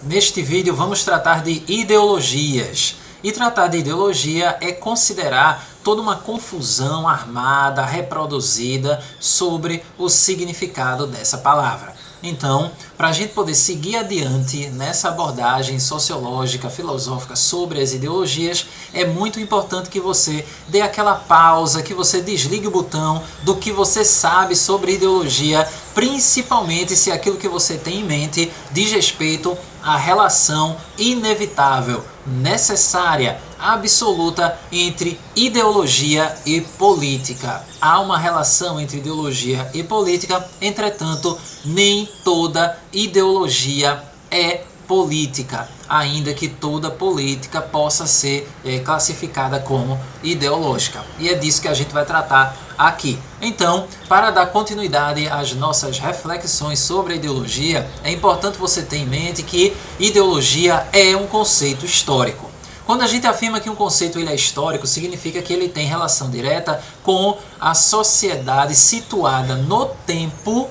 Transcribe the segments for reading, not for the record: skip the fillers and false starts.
Neste vídeo vamos tratar de ideologias. E tratar de ideologia é considerar toda uma confusão armada, reproduzida sobre o significado dessa palavra. Então, para a gente poder seguir adiante nessa abordagem sociológica, filosófica sobre as ideologias, é muito importante que você dê aquela pausa, que você desligue o botão do que você sabe sobre ideologia, principalmente se aquilo que você tem em mente diz respeito à relação inevitável, necessária, absoluta entre ideologia e política. Há uma relação entre ideologia e política, entretanto, nem toda ideologia é política, ainda que toda política possa ser classificada como ideológica. E é disso que a gente vai tratar aqui. Então, para dar continuidade às nossas reflexões sobre a ideologia, é importante você ter em mente que ideologia é um conceito histórico. Quando a gente afirma que um conceito ele é histórico, significa que ele tem relação direta com a sociedade situada no tempo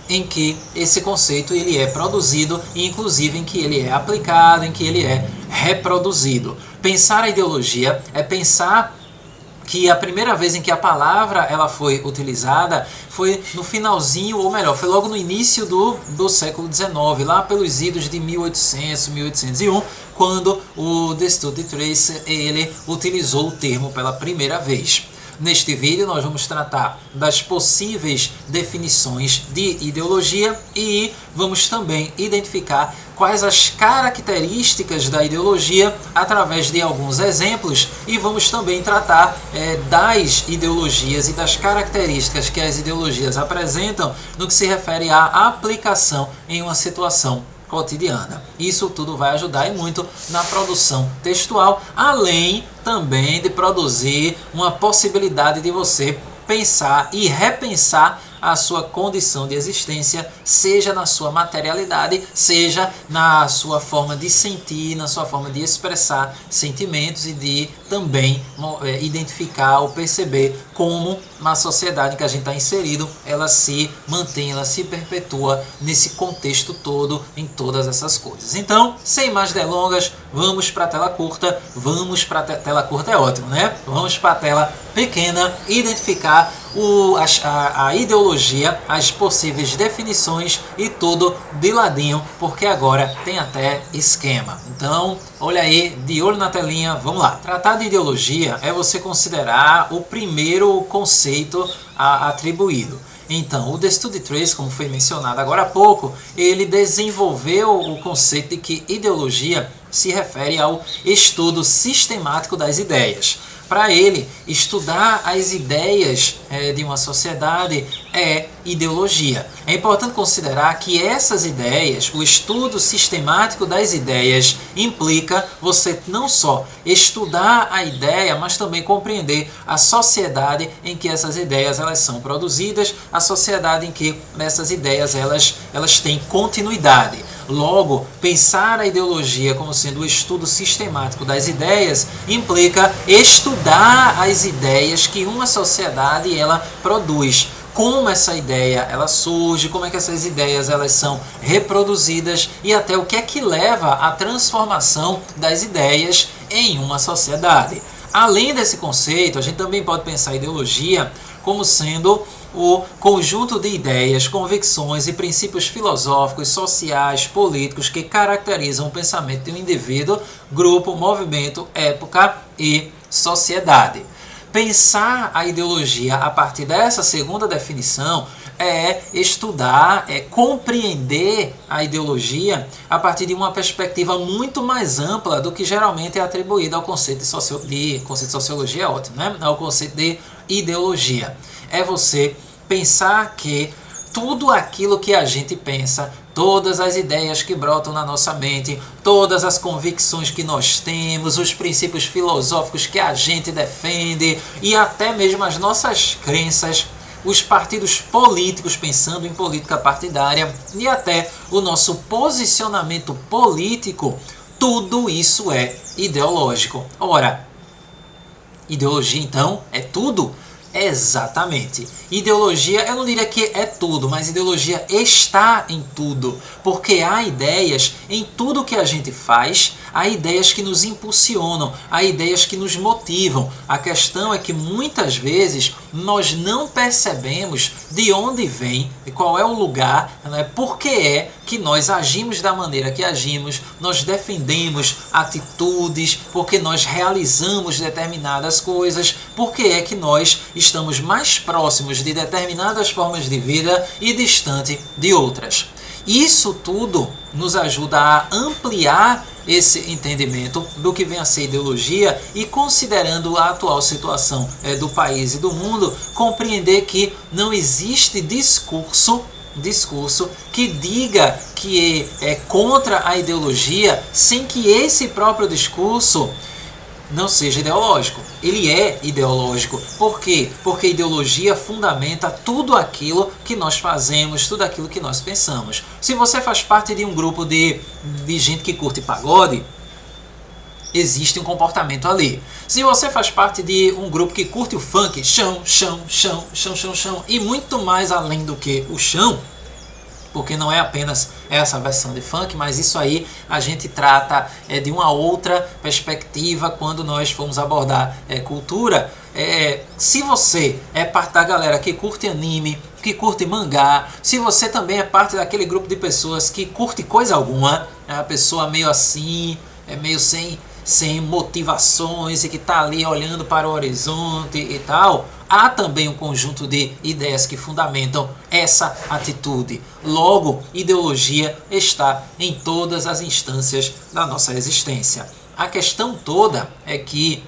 em que esse conceito ele é produzido e inclusive em que ele é aplicado, em que ele é reproduzido. Pensar a ideologia é pensar que a primeira vez em que a palavra ela foi utilizada foi no finalzinho, ou melhor, foi logo no início do século XIX, lá pelos idos de 1800, 1801, quando o Destutt de Tracy ele utilizou o termo pela primeira vez. Neste vídeo nós vamos tratar das possíveis definições de ideologia e vamos também identificar quais as características da ideologia através de alguns exemplos e vamos também tratar das ideologias e das características que as ideologias apresentam no que se refere à aplicação em uma situação cotidiana. Isso tudo vai ajudar e muito na produção textual, além também de produzir uma possibilidade de você pensar e repensar a sua condição de existência, seja na sua materialidade, seja na sua forma de sentir, na sua forma de expressar sentimentos e de também identificar ou perceber como uma sociedade que a gente está inserido, ela se mantém, ela se perpetua nesse contexto todo, em todas essas coisas. Então, sem mais delongas, vamos para a tela curta, tela curta é ótimo, né? Vamos para a tela pequena, identificar a ideologia, as possíveis definições e tudo de ladinho, porque agora tem até esquema. Então, olha aí, de olho na telinha, vamos lá. Tratar de ideologia é você considerar o primeiro conceito atribuído. Então, o Destutt de Tracy, como foi mencionado agora há pouco, ele desenvolveu o conceito de que ideologia se refere ao estudo sistemático das ideias. Para ele, estudar as ideias de uma sociedade é ideologia. É importante considerar que essas ideias, o estudo sistemático das ideias, implica você não só estudar a ideia, mas também compreender a sociedade em que essas ideias elas são produzidas, a sociedade em que essas ideias elas têm continuidade. Logo, pensar a ideologia como sendo o estudo sistemático das ideias implica estudar as ideias que uma sociedade ela produz. Como essa ideia ela surge, como é que essas ideias elas são reproduzidas e até o que é que leva à transformação das ideias em uma sociedade. Além desse conceito, a gente também pode pensar a ideologia como sendo o conjunto de ideias, convicções e princípios filosóficos, sociais, políticos que caracterizam o pensamento de um indivíduo, grupo, movimento, época e sociedade. Pensar a ideologia a partir dessa segunda definição é estudar, é compreender a ideologia a partir de uma perspectiva muito mais ampla do que geralmente é atribuída ao conceito de sociologia, é ótimo, né? Ao conceito de ideologia. É você pensar que tudo aquilo que a gente pensa, todas as ideias que brotam na nossa mente, todas as convicções que nós temos, os princípios filosóficos que a gente defende e até mesmo as nossas crenças, os partidos políticos pensando em política partidária e até o nosso posicionamento político, tudo isso é ideológico. Ora, ideologia então é tudo? Exatamente. Ideologia, eu não diria que é tudo, mas ideologia está em tudo, porque há ideias em tudo que a gente faz, há ideias que nos impulsionam, há ideias que nos motivam. A questão é que muitas vezes nós não percebemos de onde vem, e qual é o lugar, né, por que é que nós agimos da maneira que agimos, nós defendemos atitudes, porque nós realizamos determinadas coisas, porque é que nós estamos mais próximos de determinadas formas de vida e distante de outras. Isso tudo nos ajuda a ampliar esse entendimento do que vem a ser ideologia e, considerando a atual situação do país e do mundo, compreender que não existe discurso que diga que é contra a ideologia sem que esse próprio discurso não seja ideológico. Ele é ideológico. Por quê? Porque a ideologia fundamenta tudo aquilo que nós fazemos, tudo aquilo que nós pensamos. Se você faz parte de um grupo de gente que curte pagode, existe um comportamento ali. Se você faz parte de um grupo que curte o funk, chão, e muito mais além do que o chão, porque não é apenas essa versão de funk, mas isso aí a gente trata de uma outra perspectiva quando nós formos abordar cultura. Se você é parte da galera que curte anime, que curte mangá, se você também é parte daquele grupo de pessoas que curte coisa alguma, é uma pessoa meio assim, meio sem motivações e que está ali olhando para o horizonte e tal, há também um conjunto de ideias que fundamentam essa atitude. Logo, ideologia está em todas as instâncias da nossa existência. A questão toda é que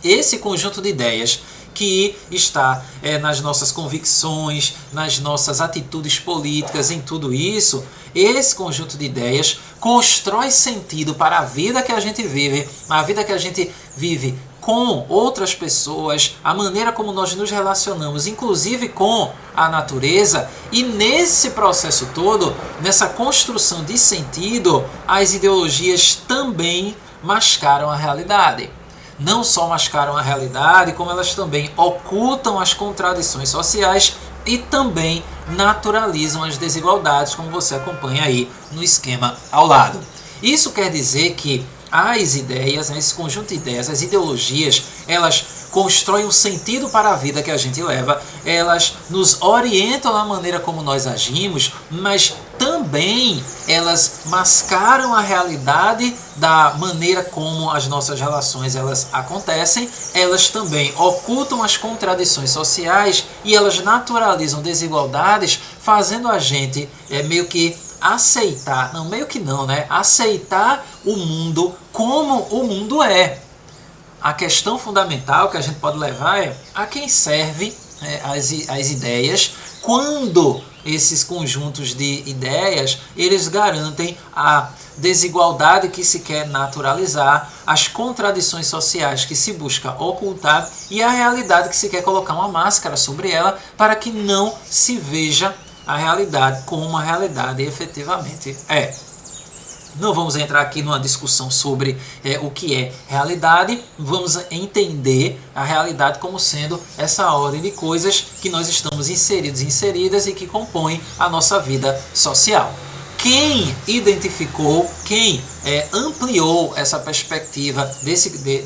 esse conjunto de ideias que está nas nossas convicções, nas nossas atitudes políticas, em tudo isso, esse conjunto de ideias constrói sentido para a vida que a gente vive, a vida que a gente vive com outras pessoas, a maneira como nós nos relacionamos, inclusive com a natureza, e nesse processo todo, nessa construção de sentido, as ideologias também mascaram a realidade. Não só mascaram a realidade, como elas também ocultam as contradições sociais e também naturalizam as desigualdades, como você acompanha aí no esquema ao lado. Isso quer dizer que as ideias, esse conjunto de ideias, as ideologias, elas constroem um sentido para a vida que a gente leva, elas nos orientam na maneira como nós agimos, mas também elas mascaram a realidade da maneira como as nossas relações elas acontecem, elas também ocultam as contradições sociais e elas naturalizam desigualdades, fazendo a gente meio que aceitar, não, meio que não, né? Aceitar o mundo como o mundo é. A questão fundamental que a gente pode levar é a quem serve as ideias, quando esses conjuntos de ideias eles garantem a desigualdade que se quer naturalizar, as contradições sociais que se busca ocultar e a realidade que se quer colocar uma máscara sobre ela para que não se veja a realidade como a realidade efetivamente é. Não vamos entrar aqui numa discussão sobre o que é realidade, vamos entender a realidade como sendo essa ordem de coisas que nós estamos inseridas e que compõem a nossa vida social. Quem identificou, quem ampliou essa perspectiva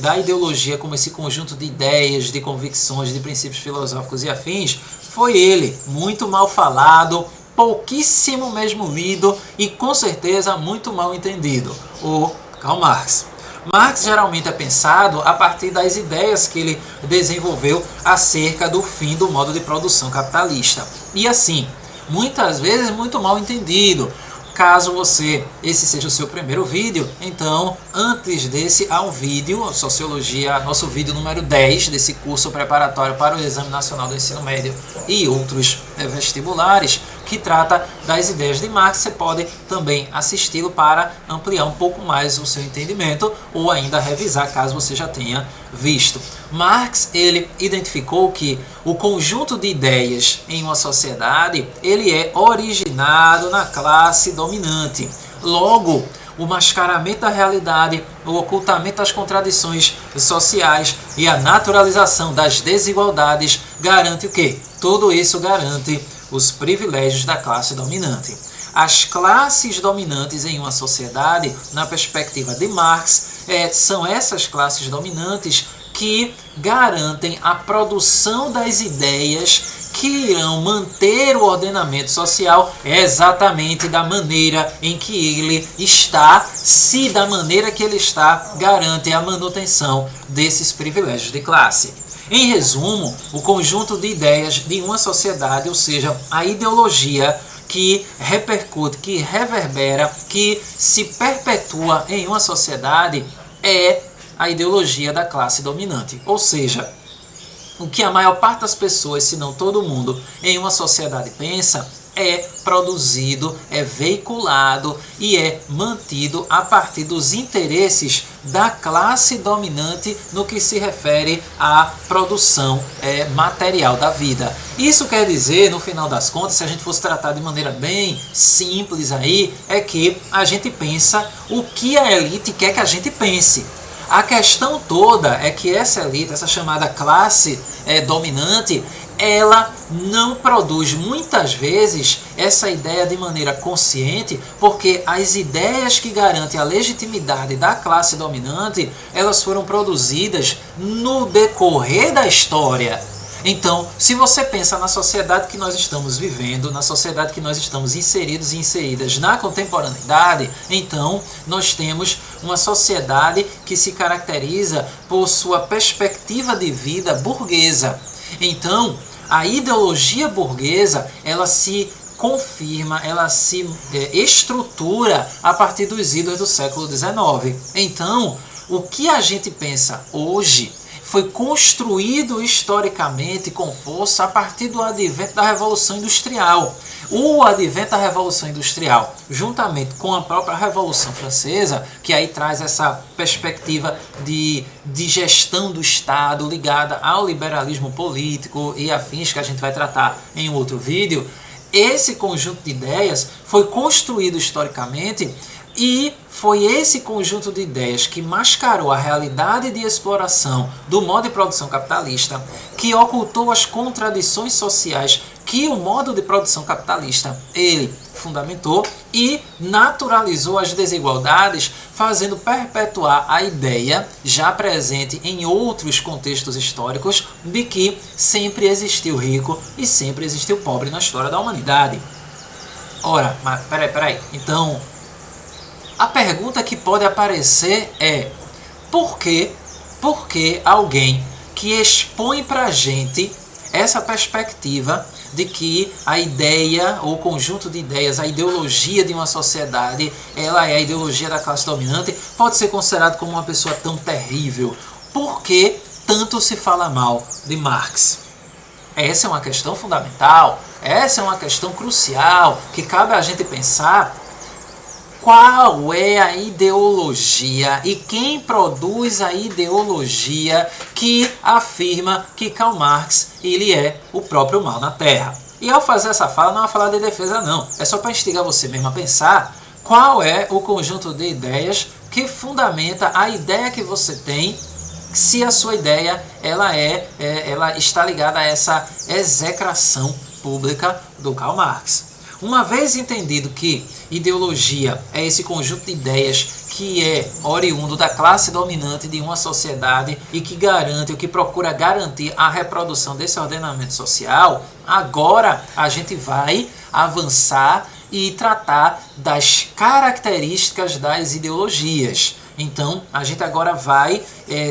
da ideologia como esse conjunto de ideias, de convicções, de princípios filosóficos e afins, foi ele, muito mal falado, pouquíssimo mesmo lido e com certeza muito mal entendido, o Karl Marx. Marx geralmente é pensado a partir das ideias que ele desenvolveu acerca do fim do modo de produção capitalista. E assim, muitas vezes muito mal entendido. Caso esse seja o seu primeiro vídeo, então antes desse há um vídeo, Sociologia, nosso vídeo número 10 desse curso preparatório para o Exame Nacional do Ensino Médio e outros vestibulares, que trata das ideias de Marx. Você pode também assisti-lo para ampliar um pouco mais o seu entendimento ou ainda revisar caso você já tenha visto. Marx ele identificou que o conjunto de ideias em uma sociedade ele é originado na classe dominante. Logo, o mascaramento da realidade, o ocultamento das contradições sociais e a naturalização das desigualdades garante o quê? Tudo isso garante os privilégios da classe dominante. As classes dominantes em uma sociedade, na perspectiva de Marx, são essas classes dominantes que garantem a produção das ideias que irão manter o ordenamento social exatamente da maneira em que ele está, se da maneira que ele está garante a manutenção desses privilégios de classe. Em resumo, o conjunto de ideias de uma sociedade, ou seja, a ideologia que repercute, que reverbera, que se perpetua em uma sociedade é a ideologia da classe dominante. Ou seja, o que a maior parte das pessoas, se não todo mundo, em uma sociedade pensa, é produzido, é veiculado e é mantido a partir dos interesses da classe dominante no que se refere à produção material da vida. Isso quer dizer, no final das contas, se a gente fosse tratar de maneira bem simples aí, é que a gente pensa o que a elite quer que a gente pense. A questão toda é que essa elite, essa chamada classe dominante, ela não produz muitas vezes essa ideia de maneira consciente, porque as ideias que garantem a legitimidade da classe dominante, elas foram produzidas no decorrer da história. Então, se você pensa na sociedade que nós estamos vivendo, na sociedade que nós estamos inseridos e inseridas na contemporaneidade, então nós temos uma sociedade que se caracteriza por sua perspectiva de vida burguesa. Então, a ideologia burguesa, ela se confirma, ela se estrutura a partir dos idos do século XIX. Então, o que a gente pensa hoje foi construído historicamente com força a partir do advento da Revolução Industrial. O advento da Revolução Industrial, juntamente com a própria Revolução Francesa, que aí traz essa perspectiva de gestão do Estado ligada ao liberalismo político e afins, que a gente vai tratar em um outro vídeo, esse conjunto de ideias foi construído historicamente e foi esse conjunto de ideias que mascarou a realidade de exploração do modo de produção capitalista, que ocultou as contradições sociais que o modo de produção capitalista ele fundamentou e naturalizou as desigualdades, fazendo perpetuar a ideia, já presente em outros contextos históricos, de que sempre existiu rico e sempre existiu pobre na história da humanidade. Ora, mas peraí, então a pergunta que pode aparecer é: por que alguém que expõe para a gente essa perspectiva de que a ideia, ou conjunto de ideias, a ideologia de uma sociedade, ela é a ideologia da classe dominante, pode ser considerado como uma pessoa tão terrível? Por que tanto se fala mal de Marx? Essa é uma questão fundamental, essa é uma questão crucial, que cabe a gente pensar qual é a ideologia e quem produz a ideologia que afirma que Karl Marx ele é o próprio mal na Terra. E ao fazer essa fala, não é uma fala de defesa não, é só para instigar você mesmo a pensar qual é o conjunto de ideias que fundamenta a ideia que você tem, se a sua ideia ela está ligada a essa execração pública do Karl Marx. Uma vez entendido que ideologia é esse conjunto de ideias que é oriundo da classe dominante de uma sociedade e que garante, ou que procura garantir a reprodução desse ordenamento social, agora a gente vai avançar e tratar das características das ideologias. Então, a gente agora vai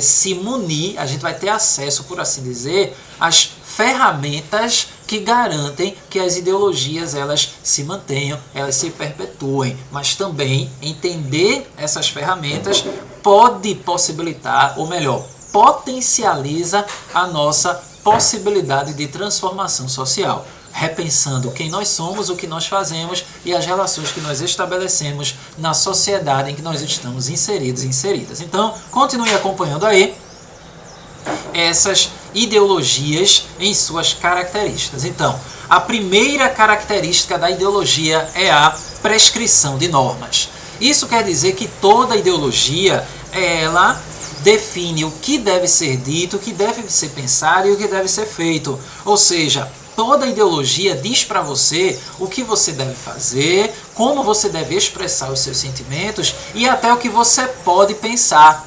se munir, a gente vai ter acesso, por assim dizer, às ferramentas que garantem que as ideologias elas se mantenham, elas se perpetuem, mas também entender essas ferramentas pode possibilitar, ou melhor, potencializa a nossa possibilidade de transformação social, repensando quem nós somos, o que nós fazemos e as relações que nós estabelecemos na sociedade em que nós estamos inseridos e inseridas. Então, continue acompanhando aí essas ideologias em suas características. Então, a primeira característica da ideologia é a prescrição de normas. Isso quer dizer que toda ideologia, ela define o que deve ser dito, o que deve ser pensado e o que deve ser feito. Ou seja, toda ideologia diz para você o que você deve fazer, como você deve expressar os seus sentimentos e até o que você pode pensar.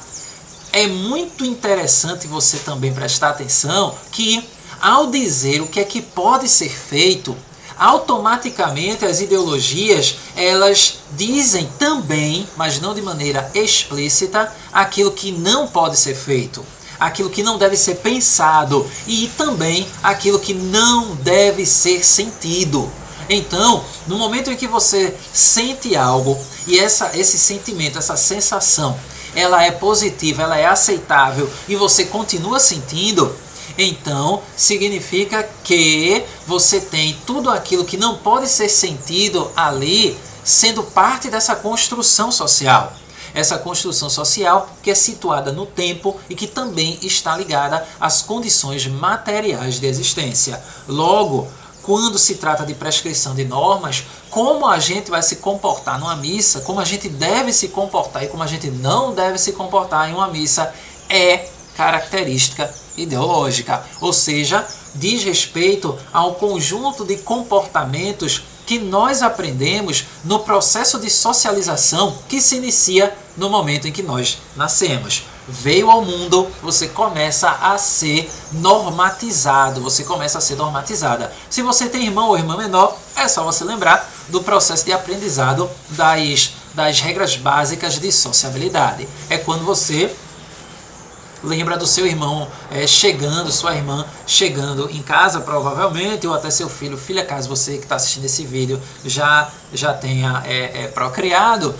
É muito interessante você também prestar atenção que, ao dizer o que é que pode ser feito, automaticamente as ideologias, elas dizem também, mas não de maneira explícita, aquilo que não pode ser feito, aquilo que não deve ser pensado e também aquilo que não deve ser sentido. Então, no momento em que você sente algo e esse sentimento, essa sensação, ela é positiva, ela é aceitável e você continua sentindo, então significa que você tem tudo aquilo que não pode ser sentido ali sendo parte dessa construção social. Essa construção social que é situada no tempo e que também está ligada às condições materiais de existência. Logo, quando se trata de prescrição de normas, como a gente vai se comportar numa missa, como a gente deve se comportar e como a gente não deve se comportar em uma missa, é característica ideológica, ou seja, diz respeito ao conjunto de comportamentos que nós aprendemos no processo de socialização que se inicia no momento em que nós nascemos. Veio ao mundo, você começa a ser normatizado, você começa a ser normatizada. Se você tem irmão ou irmã menor, é só você lembrar do processo de aprendizado das regras básicas de sociabilidade. É quando você lembra do seu irmão chegando, sua irmã chegando em casa, provavelmente, ou até seu filho, filha, caso você que está assistindo esse vídeo já tenha procriado,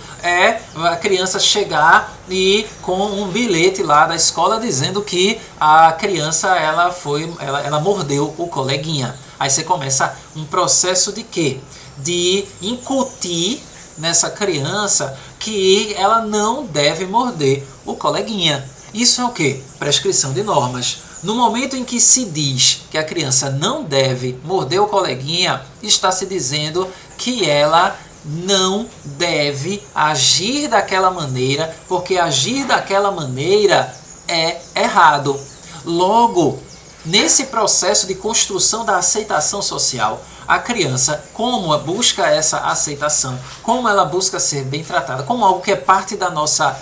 a criança chegar e com um bilhete lá da escola dizendo que a criança ela mordeu o coleguinha. Aí você começa um processo de quê? De incutir nessa criança que ela não deve morder o coleguinha. Isso é o quê? Prescrição de normas. No momento em que se diz que a criança não deve morder o coleguinha, está se dizendo que ela não deve agir daquela maneira, porque agir daquela maneira é errado. Logo, nesse processo de construção da aceitação social, a criança, como busca essa aceitação, como ela busca ser bem tratada, como algo que é parte da nossa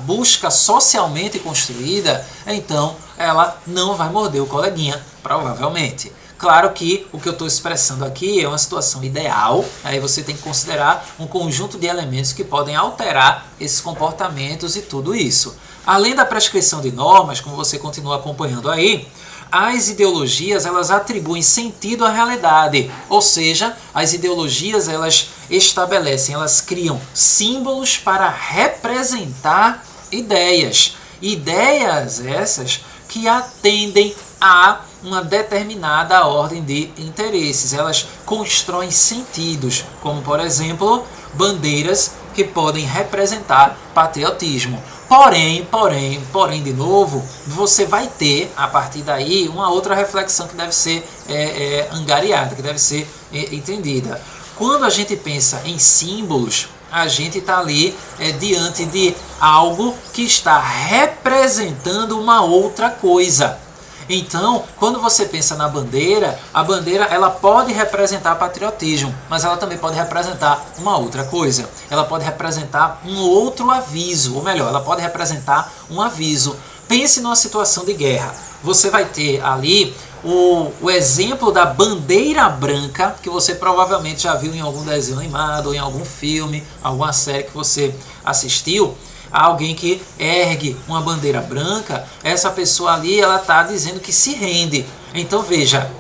busca socialmente construída, então ela não vai morder o coleguinha, provavelmente. Claro que o que eu estou expressando aqui é uma situação ideal, aí você tem que considerar um conjunto de elementos que podem alterar esses comportamentos e tudo isso. Além da prescrição de normas, como você continua acompanhando aí, as ideologias elas atribuem sentido à realidade, ou seja, as ideologias elas estabelecem, elas criam símbolos para representar ideias. Ideias essas que atendem a uma determinada ordem de interesses. Elas constroem sentidos, como por exemplo, bandeiras que podem representar patriotismo. Porém, de novo, você vai ter, a partir daí, uma outra reflexão que deve ser angariada, que deve ser entendida. Quando a gente pensa em símbolos, a gente está ali diante de algo que está representando uma outra coisa. Então, quando você pensa na bandeira, a bandeira ela pode representar patriotismo, mas ela também pode representar uma outra coisa. Ela pode representar um outro aviso, ou melhor, ela pode representar um aviso. Pense numa situação de guerra. Você vai ter ali o exemplo da bandeira branca, que você provavelmente já viu em algum desenho animado, ou em algum filme, alguma série que você assistiu. Alguém que ergue uma bandeira branca, essa pessoa ali ela está dizendo que se rende. Então veja,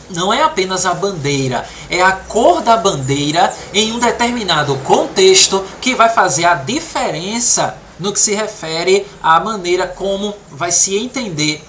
não é apenas a bandeira, é a cor da bandeira em um determinado contexto que vai fazer a diferença no que se refere à maneira como vai se entender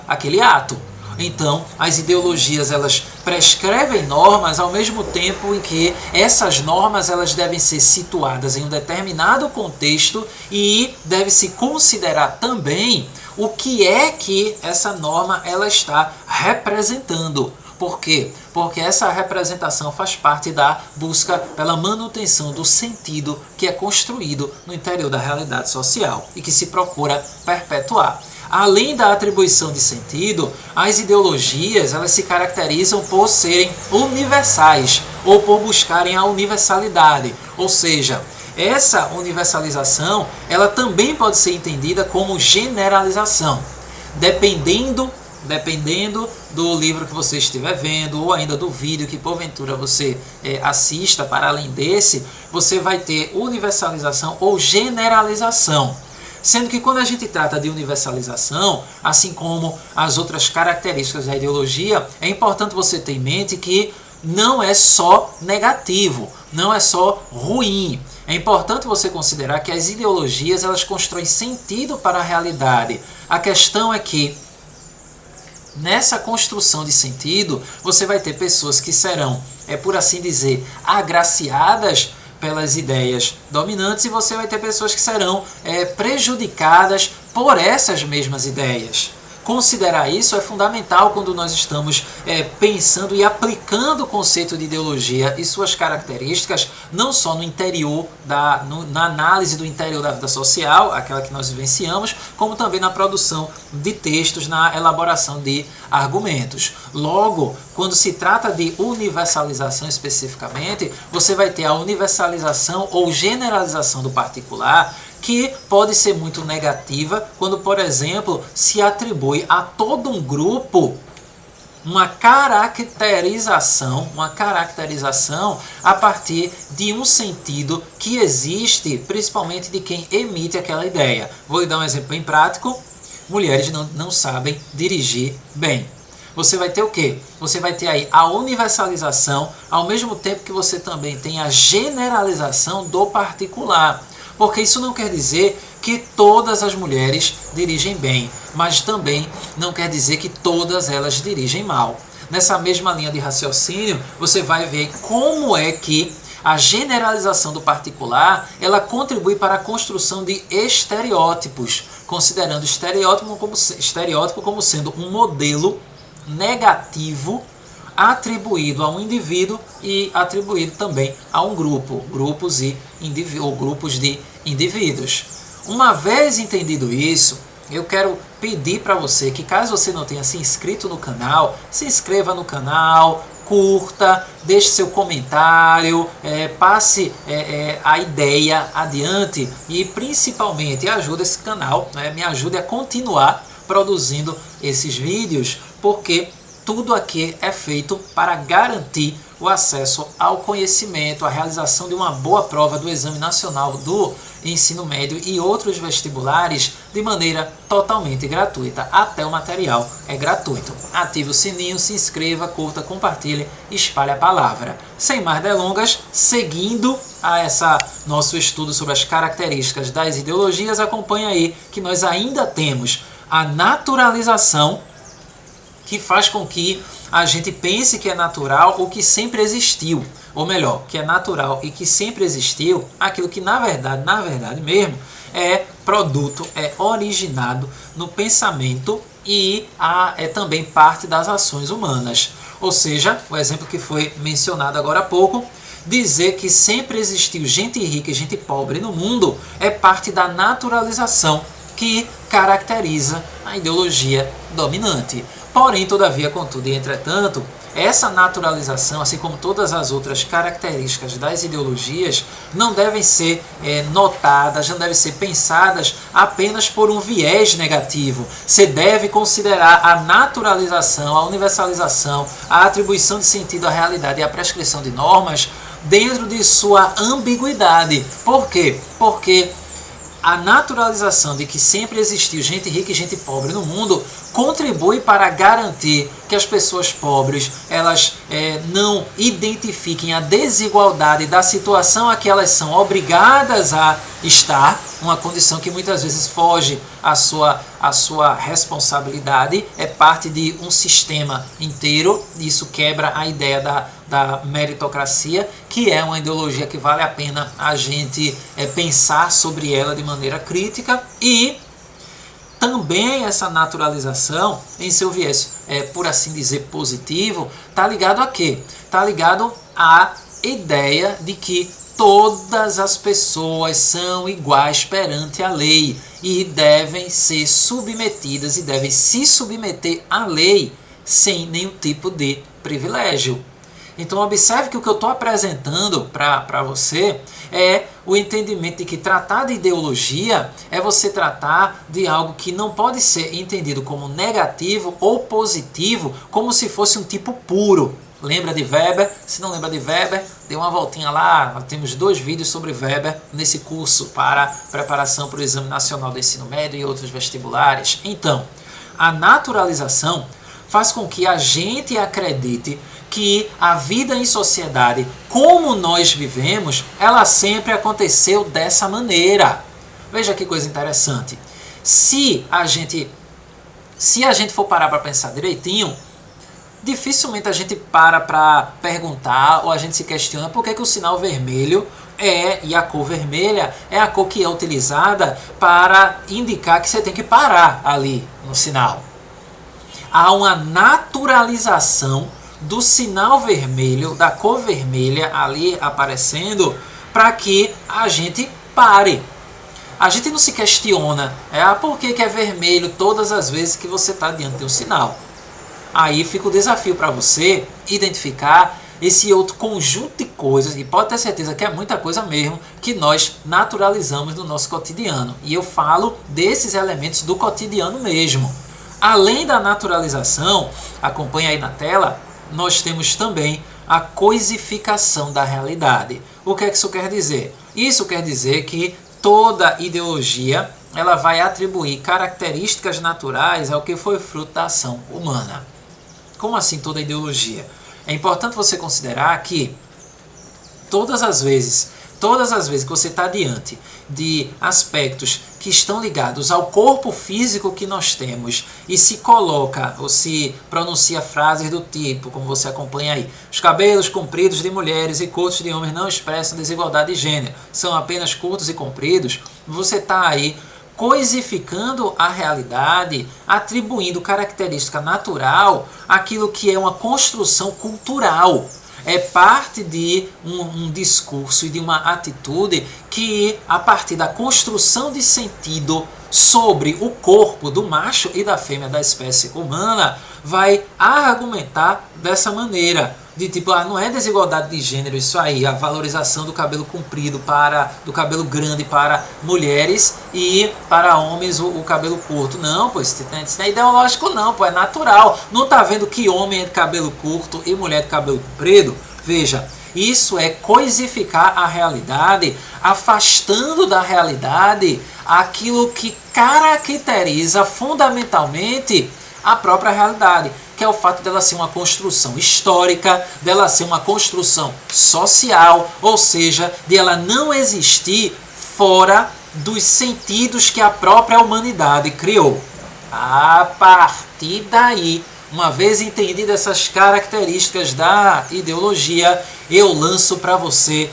aquele ato. Então, as ideologias elas prescrevem normas ao mesmo tempo em que essas normas elas devem ser situadas em um determinado contexto e deve-se considerar também o que é que essa norma ela está representando. Por quê? Porque essa representação faz parte da busca pela manutenção do sentido que é construído no interior da realidade social e que se procura perpetuar. Além da atribuição de sentido, as ideologias elas se caracterizam por serem universais ou por buscarem a universalidade, ou seja, essa universalização ela também pode ser entendida como generalização, dependendo do livro que você estiver vendo ou ainda do vídeo que porventura você assista. Para além desse, você vai ter universalização ou generalização. Sendo que quando a gente trata de universalização, assim como as outras características da ideologia, é importante você ter em mente que não é só negativo, não é só ruim. É importante você considerar que as ideologias elas constroem sentido para a realidade. A questão é que nessa construção de sentido, você vai ter pessoas que serão, por assim dizer, agraciadas pelas ideias dominantes e você vai ter pessoas que serão prejudicadas por essas mesmas ideias. Considerar isso é fundamental quando nós estamos pensando e aplicando o conceito de ideologia e suas características, não só no interior, na análise do interior da vida social, aquela que nós vivenciamos, como também na produção de textos, na elaboração de argumentos. Logo, quando se trata de universalização especificamente, você vai ter a universalização ou generalização do particular, que pode ser muito negativa quando, por exemplo, se atribui a todo um grupo uma caracterização a partir de um sentido que existe, principalmente de quem emite aquela ideia. Vou lhe dar um exemplo bem prático. Mulheres não sabem dirigir bem. Você vai ter o quê? Você vai ter aí a universalização, ao mesmo tempo que você também tem a generalização do particular. Porque isso não quer dizer que todas as mulheres dirigem bem, mas também não quer dizer que todas elas dirigem mal. Nessa mesma linha de raciocínio, você vai ver como é que a generalização do particular ela contribui para a construção de estereótipos, considerando estereótipo como sendo um modelo negativo atribuído a um indivíduo e atribuído também a um grupo, grupos de indivíduos. Uma vez entendido isso, eu quero pedir para você que, caso você não tenha se inscrito no canal, se inscreva no canal, curta, deixe seu comentário, passe a ideia adiante e principalmente ajude esse canal, me ajude a continuar produzindo esses vídeos, porque tudo aqui é feito para garantir o acesso ao conhecimento, a realização de uma boa prova do Exame Nacional do Ensino Médio e outros vestibulares de maneira totalmente gratuita. Até o material é gratuito. Ative o sininho, se inscreva, curta, compartilhe, espalhe a palavra. Sem mais delongas, seguindo a nosso estudo sobre as características das ideologias, acompanhe aí que nós ainda temos a naturalização, que faz com que a gente pense que é natural o que sempre existiu. Ou melhor, que é natural e que sempre existiu aquilo que na verdade mesmo, é produto, é originado no pensamento e é também parte das ações humanas. Ou seja, o exemplo que foi mencionado agora há pouco, dizer que sempre existiu gente rica e gente pobre no mundo é parte da naturalização que caracteriza a ideologia dominante. Porém, todavia, contudo e entretanto, essa naturalização, assim como todas as outras características das ideologias, não devem ser notadas, não devem ser pensadas apenas por um viés negativo. Você deve considerar a naturalização, a universalização, a atribuição de sentido à realidade e a prescrição de normas dentro de sua ambiguidade. Por quê? Porque a naturalização de que sempre existiu gente rica e gente pobre no mundo contribui para garantir que as pessoas pobres elas não identifiquem a desigualdade da situação a que elas são obrigadas a estar, uma condição que muitas vezes foge à sua responsabilidade, é parte de um sistema inteiro. Isso quebra a ideia da meritocracia, que é uma ideologia que vale a pena a gente pensar sobre ela de maneira crítica. E também essa naturalização, em seu viés, por assim dizer, positivo, está ligado a quê? Está ligado à ideia de que todas as pessoas são iguais perante a lei e devem ser submetidas e devem se submeter à lei sem nenhum tipo de privilégio. Então observe que o que eu estou apresentando para você é o entendimento de que tratar de ideologia é você tratar de algo que não pode ser entendido como negativo ou positivo, como se fosse um tipo puro. Lembra de Weber? Se não lembra de Weber, dê uma voltinha lá. Nós temos 2 vídeos sobre Weber nesse curso para preparação para o Exame Nacional do Ensino Médio e outros vestibulares. Então, a naturalização faz com que a gente acredite que a vida em sociedade, como nós vivemos, ela sempre aconteceu dessa maneira. Veja que coisa interessante. Se a gente for parar para pensar direitinho, dificilmente a gente para perguntar ou a gente se questiona por que o sinal vermelho e a cor vermelha é a cor que é utilizada para indicar que você tem que parar ali no sinal. Há uma naturalização do sinal vermelho, da cor vermelha ali aparecendo, para que a gente pare. A gente não se questiona, por que é vermelho todas as vezes que você está diante de um sinal. Aí fica o desafio para você identificar esse outro conjunto de coisas, e pode ter certeza que é muita coisa mesmo, que nós naturalizamos no nosso cotidiano. E eu falo desses elementos do cotidiano mesmo. Além da naturalização, acompanha aí na tela, nós temos também a coisificação da realidade. O que é que isso quer dizer? Isso quer dizer que toda ideologia ela vai atribuir características naturais ao que foi fruto da ação humana. Como assim toda ideologia? É importante você considerar que todas as vezes que você está diante de aspectos que estão ligados ao corpo físico que nós temos e se coloca ou se pronuncia frases do tipo, como você acompanha aí, os cabelos compridos de mulheres e curtos de homens não expressam desigualdade de gênero, são apenas curtos e compridos, você está aí coisificando a realidade, atribuindo característica natural àquilo que é uma construção cultural. É parte de um discurso e de uma atitude que, a partir da construção de sentido sobre o corpo do macho e da fêmea da espécie humana, vai argumentar dessa maneira. De tipo, não é desigualdade de gênero isso aí, a valorização do cabelo comprido do cabelo grande para mulheres e para homens o cabelo curto. Não, pô, isso não é ideológico não, pô, é natural. Não tá vendo que homem é de cabelo curto e mulher de cabelo comprido? Veja, isso é coisificar a realidade, afastando da realidade aquilo que caracteriza fundamentalmente a própria realidade, que é o fato dela ser uma construção histórica, dela ser uma construção social, ou seja, de ela não existir fora dos sentidos que a própria humanidade criou. A partir daí, uma vez entendidas essas características da ideologia, eu lanço para você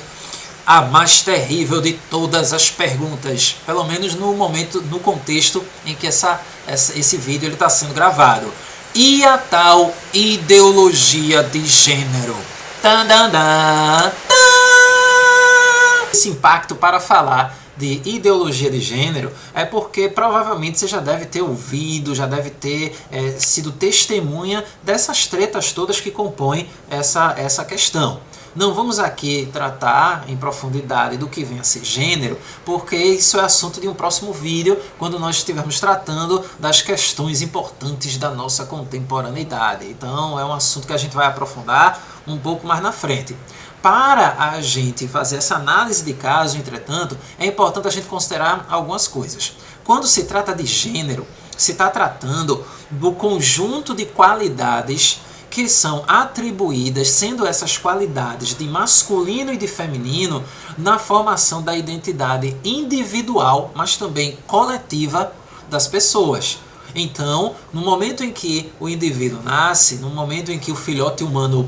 a mais terrível de todas as perguntas, pelo menos no momento, no contexto em que esse vídeo está sendo gravado. E a tal ideologia de gênero? Esse impacto para falar de ideologia de gênero é porque provavelmente você já deve ter ouvido, já deve ter sido testemunha dessas tretas todas que compõem essa questão. Não vamos aqui tratar em profundidade do que vem a ser gênero, porque isso é assunto de um próximo vídeo, quando nós estivermos tratando das questões importantes da nossa contemporaneidade. Então é um assunto que a gente vai aprofundar um pouco mais na frente. Para a gente fazer essa análise de caso, entretanto, é importante a gente considerar algumas coisas. Quando se trata de gênero, se está tratando do conjunto de qualidades que são atribuídas, sendo essas qualidades de masculino e de feminino, na formação da identidade individual, mas também coletiva das pessoas. Então, no momento em que o indivíduo nasce, no momento em que o filhote humano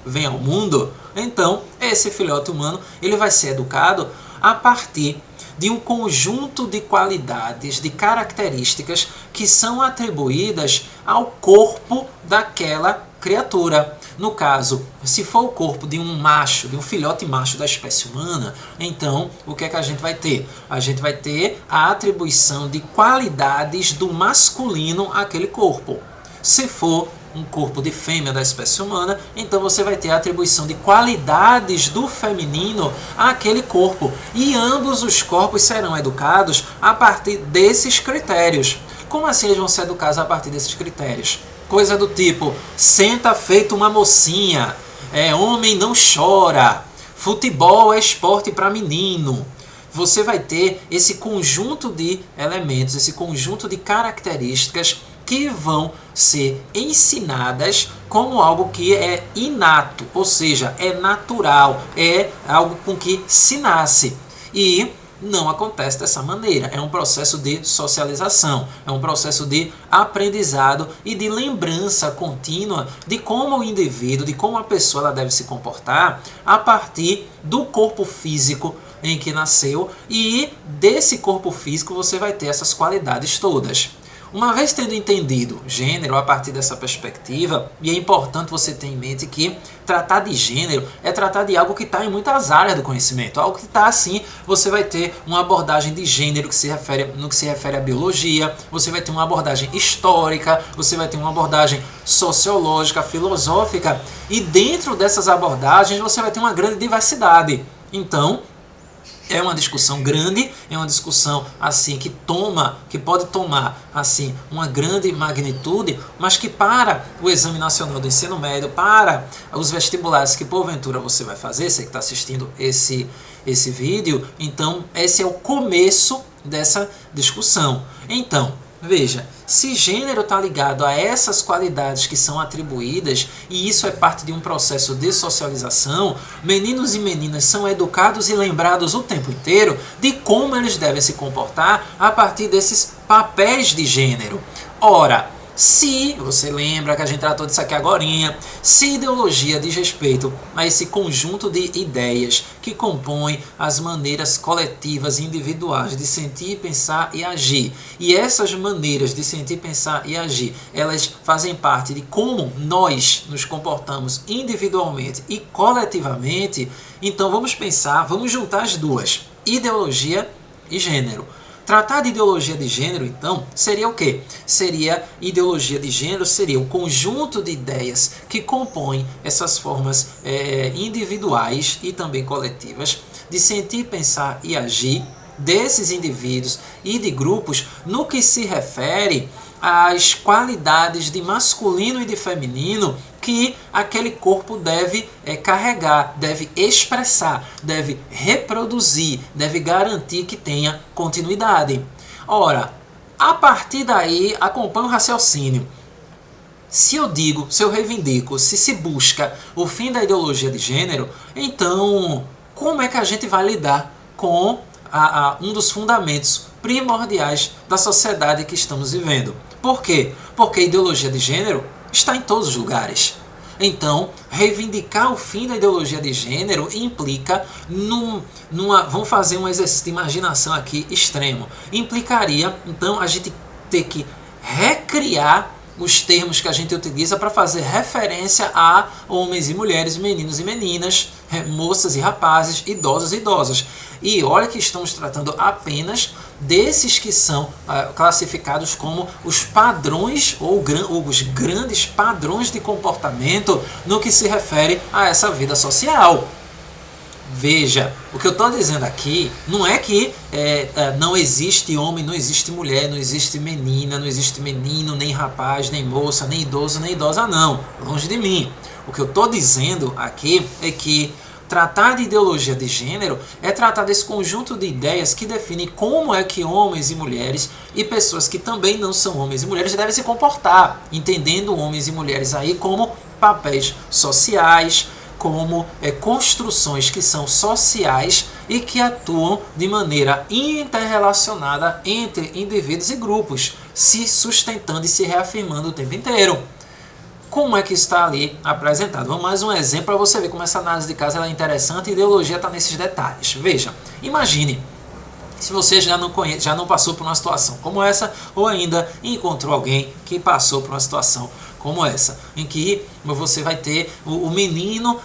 vem ao mundo, então esse filhote humano ele vai ser educado a partir de um conjunto de qualidades, de características que são atribuídas ao corpo daquela criatura. No caso, se for o corpo de um macho, de um filhote macho da espécie humana, então o que é que a gente vai ter? A gente vai ter a atribuição de qualidades do masculino àquele corpo. Se for um corpo de fêmea da espécie humana, então você vai ter a atribuição de qualidades do feminino àquele corpo. E ambos os corpos serão educados a partir desses critérios. Como assim eles vão ser educados a partir desses critérios? Coisa do tipo, senta feito uma mocinha, homem não chora, futebol é esporte para menino. Você vai ter esse conjunto de elementos, esse conjunto de características que vão ser ensinadas como algo que é inato, ou seja, é natural, é algo com que se nasce. E não acontece dessa maneira. É um processo de socialização, é um processo de aprendizado e de lembrança contínua de como o indivíduo, de como a pessoa ela deve se comportar a partir do corpo físico em que nasceu, e desse corpo físico você vai ter essas qualidades todas. Uma vez tendo entendido gênero a partir dessa perspectiva, e é importante você ter em mente que tratar de gênero é tratar de algo que está em muitas áreas do conhecimento. Algo que está assim, você vai ter uma abordagem de gênero no que se refere à biologia, você vai ter uma abordagem histórica, você vai ter uma abordagem sociológica, filosófica, e dentro dessas abordagens você vai ter uma grande diversidade. Então, é uma discussão grande, é uma discussão assim que pode tomar assim uma grande magnitude, mas que para o Exame Nacional do Ensino Médio, para os vestibulares que porventura você vai fazer, você que está assistindo esse vídeo, então esse é o começo dessa discussão. Então, veja, se gênero está ligado a essas qualidades que são atribuídas, e isso é parte de um processo de socialização, meninos e meninas são educados e lembrados o tempo inteiro de como eles devem se comportar a partir desses papéis de gênero. Ora, se você lembra que a gente tratou disso aqui agorinha, se ideologia diz respeito a esse conjunto de ideias que compõem as maneiras coletivas e individuais de sentir, pensar e agir, e essas maneiras de sentir, pensar e agir, elas fazem parte de como nós nos comportamos individualmente e coletivamente, então vamos juntar as duas, ideologia e gênero. Tratar de ideologia de gênero, então, seria o quê? Ideologia de gênero seria o conjunto de ideias que compõem essas formas individuais e também coletivas de sentir, pensar e agir desses indivíduos e de grupos no que se refere às qualidades de masculino e de feminino que aquele corpo deve carregar, deve expressar, deve reproduzir, deve garantir que tenha continuidade. Ora, a partir daí, acompanha o raciocínio. Se eu digo, se eu reivindico, se busca o fim da ideologia de gênero, então como é que a gente vai lidar com um dos fundamentos primordiais da sociedade que estamos vivendo? Por quê? Porque a ideologia de gênero está em todos os lugares. Então, reivindicar o fim da ideologia de gênero implica vamos fazer um exercício de imaginação aqui extremo. Implicaria, então, a gente ter que recriar os termos que a gente utiliza para fazer referência a homens e mulheres, meninos e meninas, moças e rapazes, idosos e idosas. E olha que estamos tratando apenas desses que são classificados como os padrões ou os grandes padrões de comportamento no que se refere a essa vida social. Veja, o que eu estou dizendo aqui não é que não existe homem, não existe mulher, não existe menina, não existe menino, nem rapaz, nem moça, nem idoso, nem idosa, não. Longe de mim. O que eu estou dizendo aqui é que tratar de ideologia de gênero é tratar desse conjunto de ideias que definem como é que homens e mulheres e pessoas que também não são homens e mulheres devem se comportar, entendendo homens e mulheres aí como papéis sociais, como construções que são sociais e que atuam de maneira interrelacionada entre indivíduos e grupos, se sustentando e se reafirmando o tempo inteiro. Como é que está ali apresentado? Vamos mais um exemplo para você ver como essa análise de caso ela é interessante e a ideologia está nesses detalhes. Veja, imagine se você já não passou por uma situação como essa, ou ainda encontrou alguém que passou por uma situação como essa, em que você vai ter o menino,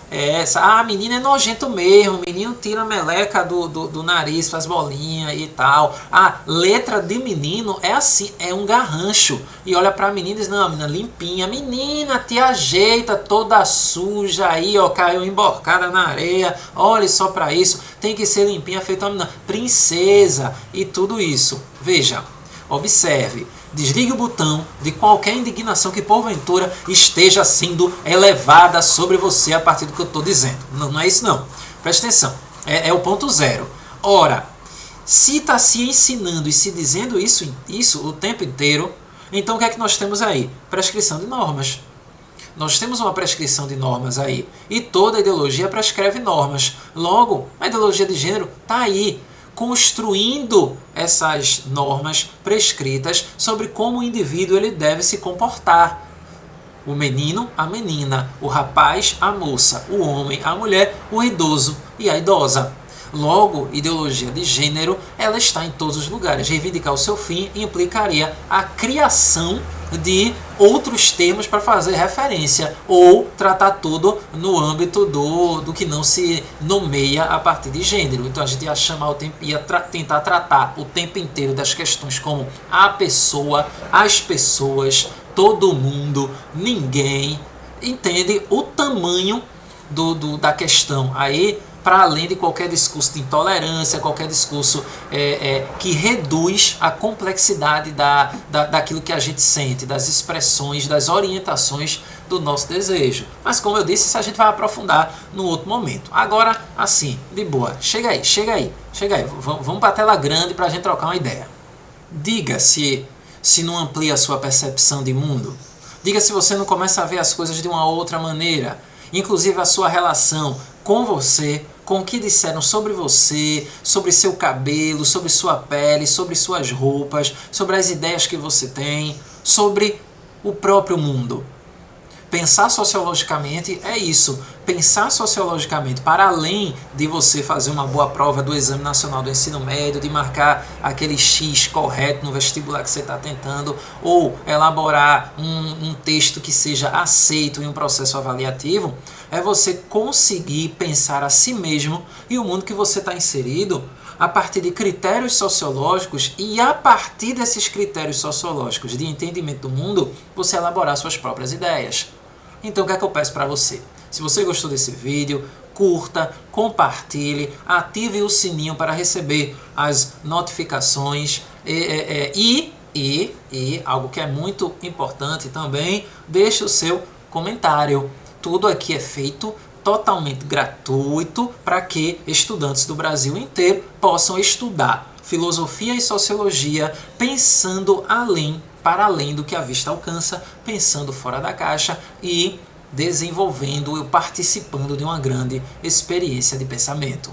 menino é nojento mesmo, o menino tira a meleca do nariz, faz bolinha e tal. A letra de menino é assim, é um garrancho. E olha pra menina e diz, não, menina limpinha, menina, te ajeita toda suja aí, ó, caiu emborcada na areia, olhe só pra isso, tem que ser limpinha, feita uma menina, princesa e tudo isso. Veja, observe. Desligue o botão de qualquer indignação que porventura esteja sendo elevada sobre você a partir do que eu estou dizendo. Não é isso não. Preste atenção. É o ponto zero. Ora, se está se ensinando e se dizendo isso o tempo inteiro, então o que é que nós temos aí? Prescrição de normas. Nós temos uma prescrição de normas aí. E toda ideologia prescreve normas. Logo, a ideologia de gênero está aí, construindo essas normas prescritas sobre como o indivíduo ele deve se comportar. O menino, a menina, o rapaz, a moça, o homem, a mulher, o idoso e a idosa. Logo, ideologia de gênero, ela está em todos os lugares. Reivindicar o seu fim implicaria a criação de outros termos para fazer referência, ou tratar tudo no âmbito do que não se nomeia a partir de gênero. Então a gente ia chamar tentar tratar o tempo inteiro das questões como a pessoa, as pessoas, todo mundo, ninguém. Entende o tamanho da questão aí, para além de qualquer discurso de intolerância, qualquer discurso que reduz a complexidade daquilo que a gente sente, das expressões, das orientações do nosso desejo. Mas como eu disse, isso a gente vai aprofundar num outro momento. Agora, assim, de boa, chega aí. Vamos para a tela grande para a gente trocar uma ideia. Diga se não amplia a sua percepção de mundo. Diga se você não começa a ver as coisas de uma outra maneira, inclusive a sua relação com você, com o que disseram sobre você, sobre seu cabelo, sobre sua pele, sobre suas roupas, sobre as ideias que você tem, sobre o próprio mundo. Pensar sociologicamente é isso. Pensar sociologicamente para além de você fazer uma boa prova do Exame Nacional do Ensino Médio, de marcar aquele X correto no vestibular que você está tentando, ou elaborar um texto que seja aceito em um processo avaliativo, é você conseguir pensar a si mesmo e o mundo que você está inserido a partir de critérios sociológicos, e a partir desses critérios sociológicos de entendimento do mundo, você elaborar suas próprias ideias. Então o que é que eu peço para você? Se você gostou desse vídeo, curta, compartilhe, ative o sininho para receber as notificações e algo que é muito importante também, deixe o seu comentário. Tudo aqui é feito totalmente gratuito para que estudantes do Brasil inteiro possam estudar filosofia e sociologia pensando para além do que a vista alcança, pensando fora da caixa e desenvolvendo e participando de uma grande experiência de pensamento.